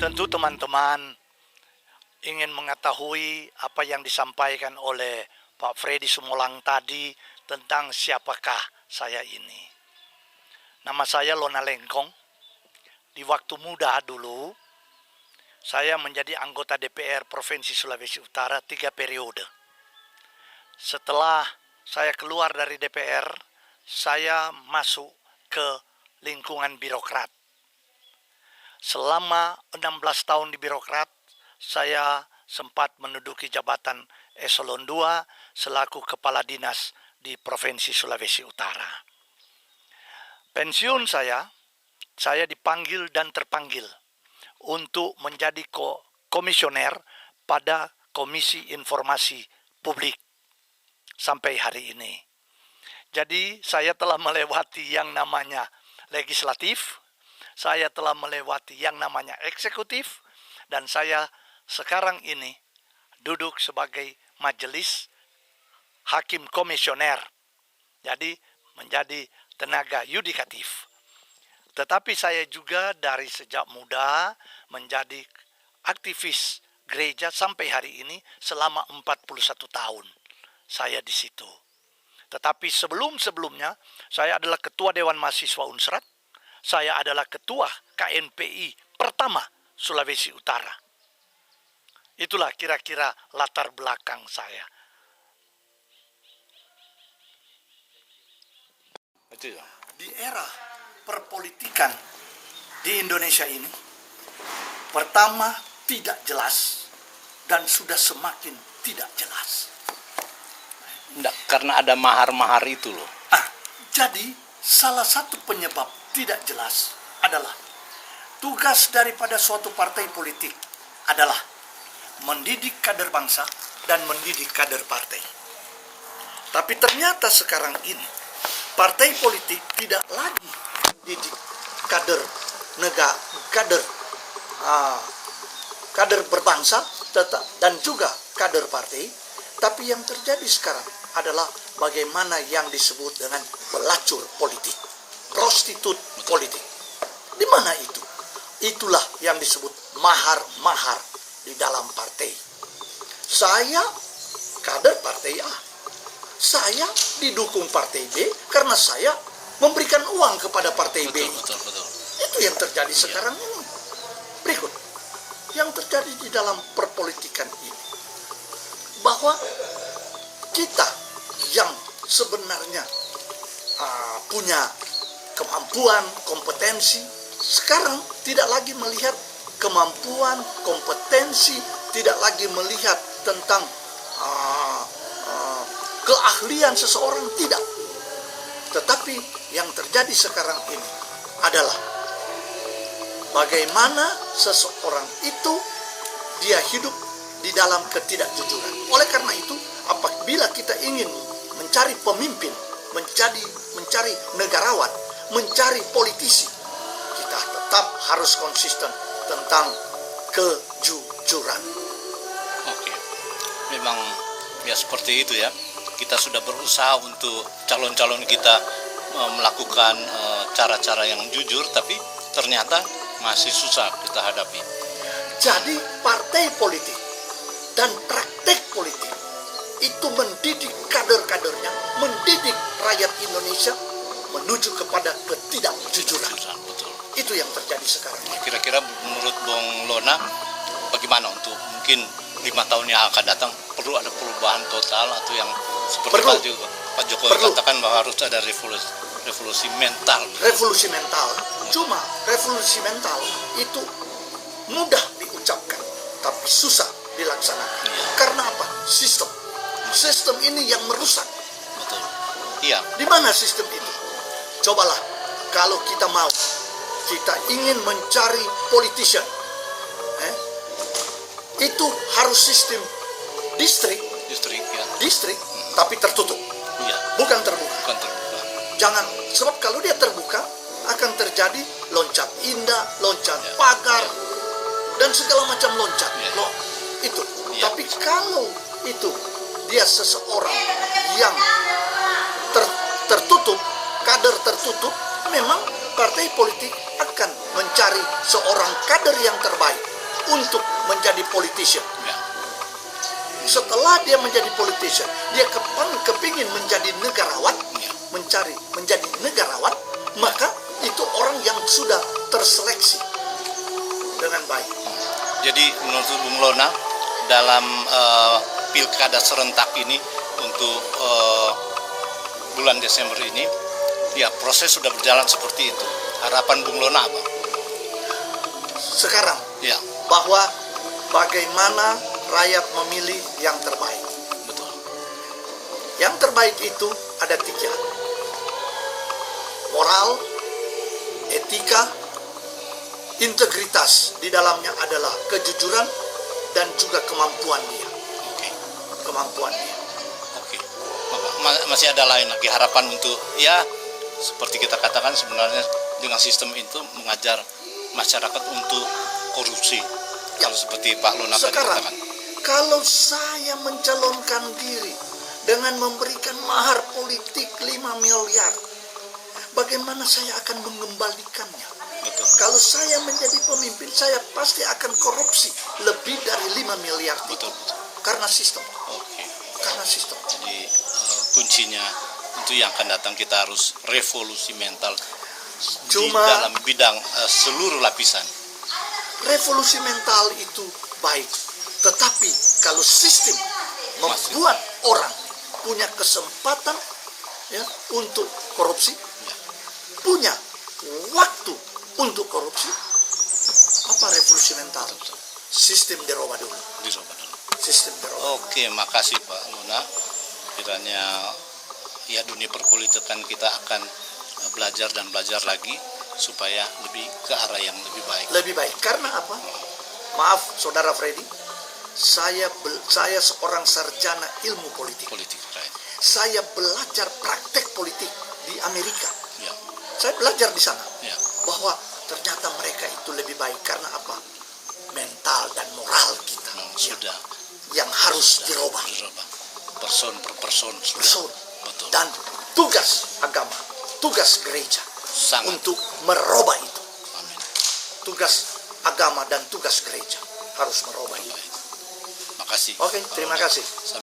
Tentu teman-teman ingin mengetahui apa yang disampaikan oleh Pak Freddy Sumolang tadi tentang siapakah saya ini. Nama saya Lona Lengkong. Di waktu muda dulu, saya menjadi anggota DPR Provinsi Sulawesi Utara 3 periode. Setelah saya keluar dari DPR, saya masuk ke lingkungan birokrat. Selama 16 tahun di birokrat, saya sempat menduduki jabatan eselon 2 selaku kepala dinas di Provinsi Sulawesi Utara. Pensiun saya dipanggil dan terpanggil untuk menjadi komisioner pada Komisi Informasi Publik sampai hari ini. Jadi saya telah melewati yang namanya legislatif, saya telah melewati yang namanya eksekutif, dan saya sekarang ini duduk sebagai majelis hakim komisioner. Jadi menjadi tenaga yudikatif. Tetapi saya juga dari sejak muda menjadi aktivis gereja sampai hari ini selama 41 tahun saya di situ. Tetapi sebelumnya saya adalah ketua Dewan Mahasiswa Unsrat, saya adalah ketua KNPI pertama Sulawesi Utara. Itulah kira-kira latar belakang saya. Di era perpolitikan di Indonesia ini, pertama tidak jelas dan sudah semakin tidak jelas. Enggak, karena ada mahar-mahar itu loh. Jadi salah satu penyebab tidak jelas adalah tugas daripada suatu partai politik adalah mendidik kader bangsa dan mendidik kader partai. Tapi ternyata sekarang ini partai politik tidak lagi mendidik kader negara, kader berbangsa dan juga kader partai. Tapi yang terjadi sekarang adalah bagaimana yang disebut dengan pelacur politik, prostitut politik. Di mana itu? Itulah yang disebut mahar-mahar di dalam partai. Saya kader partai A. Saya didukung partai B karena saya memberikan uang kepada partai B. Betul. Itu yang terjadi sekarang ini. Berikut yang terjadi di dalam perpolitikan ini, bahwa kita yang sebenarnya punya kemampuan, kompetensi, sekarang tidak lagi melihat kemampuan, kompetensi, tidak lagi melihat tentang keahlian seseorang, tidak. Tetapi yang terjadi sekarang ini adalah bagaimana seseorang itu dia hidup di dalam ketidakjujuran. Oleh karena itu, apabila kita ingin mencari pemimpin, mencari negarawan, mencari politisi, kita tetap harus konsisten tentang kejujuran. Oke, memang ya seperti itu ya. Kita sudah berusaha untuk calon-calon kita melakukan cara-cara yang jujur, tapi ternyata masih susah kita hadapi. Jadi partai politik dan praktek politik itu mendidik kader-kadernya, mendidik rakyat Indonesia menuju kepada ketidakjujuran. Betul. Itu yang terjadi sekarang. Kira-kira menurut Bung Lona, bagaimana untuk mungkin 5 tahun yang akan datang, perlu ada perubahan total atau yang seperti Pak Jokowi katakan bahwa harus ada revolusi mental. Revolusi mental. Cuma revolusi mental itu mudah diucapkan, tapi susah dilaksanakan. Karena apa? Sistem ini yang merusak. Betul. Iya. Di mana sistem itu? Cobalah, kalau kita mau, kita ingin mencari politician, itu harus sistem distrik, tapi tertutup. Iya. Bukan terbuka. Jangan, sebab kalau dia terbuka akan terjadi loncat indah, loncat pagar, dan segala macam loncat. Itu. Tapi kalau itu dia seseorang yang tertutup, kader tertutup, memang partai politik akan mencari seorang kader yang terbaik. untuk menjadi politician. Ya. Setelah dia menjadi politician, dia kepingin menjadi negarawan, Ya. menjadi negarawan, maka itu orang yang sudah terseleksi dengan baik. Jadi menurut Bung Lona, dalam pilkada serentak ini untuk bulan Desember ini, ya proses sudah berjalan seperti itu. Harapan Bung Lona apa? Sekarang Ya, bahwa bagaimana rakyat memilih yang terbaik. betul. Yang terbaik itu ada 3. Moral, etika, integritas. Di dalamnya adalah kejujuran dan juga kemampuan dia. Oke. Kemampuan dia. Oke. Masih ada lain lagi harapan untuk, ya seperti kita katakan sebenarnya dengan sistem itu mengajar masyarakat untuk korupsi. Ya. Kalau seperti Pak Lona tadi Sekarang, katakan. kalau saya mencalonkan diri dengan memberikan mahar politik 5 miliar, bagaimana saya akan mengembalikannya? Betul. Kalau saya menjadi pemimpin, saya pasti akan korupsi lebih dari 5 miliar. Betul. Karena sistem. Oke. Karena sistem. Jadi kuncinya untuk yang akan datang kita harus revolusi mental di dalam bidang seluruh lapisan. Revolusi mental itu baik, tetapi kalau sistem membuat orang punya kesempatan ya untuk korupsi, Ya. punya waktu untuk korupsi, apa revolusi mental? Betul. Sistem dirubah dulu. Dirubah dulu. Sistem dirubah. Oke, makasih Pak Luna. Kiranya ya dunia perpolitikan kita akan belajar dan belajar lagi supaya lebih ke arah yang lebih baik. Lebih baik karena apa? Maaf, Saudara Freddy, saya seorang sarjana ilmu politik. Politik, right. Saya belajar praktek politik di Amerika. Ya, Saya belajar di sana ya, bahwa ternyata mereka itu lebih baik karena apa? Mental dan moral kita memang sudah yang harus dirubah. person per person sudah. Person. Betul. Dan tugas agama, tugas gereja Sangat. untuk merubah itu. Amin. Tugas agama dan tugas gereja harus merubah itu. Makasih. Oke, terima kasih.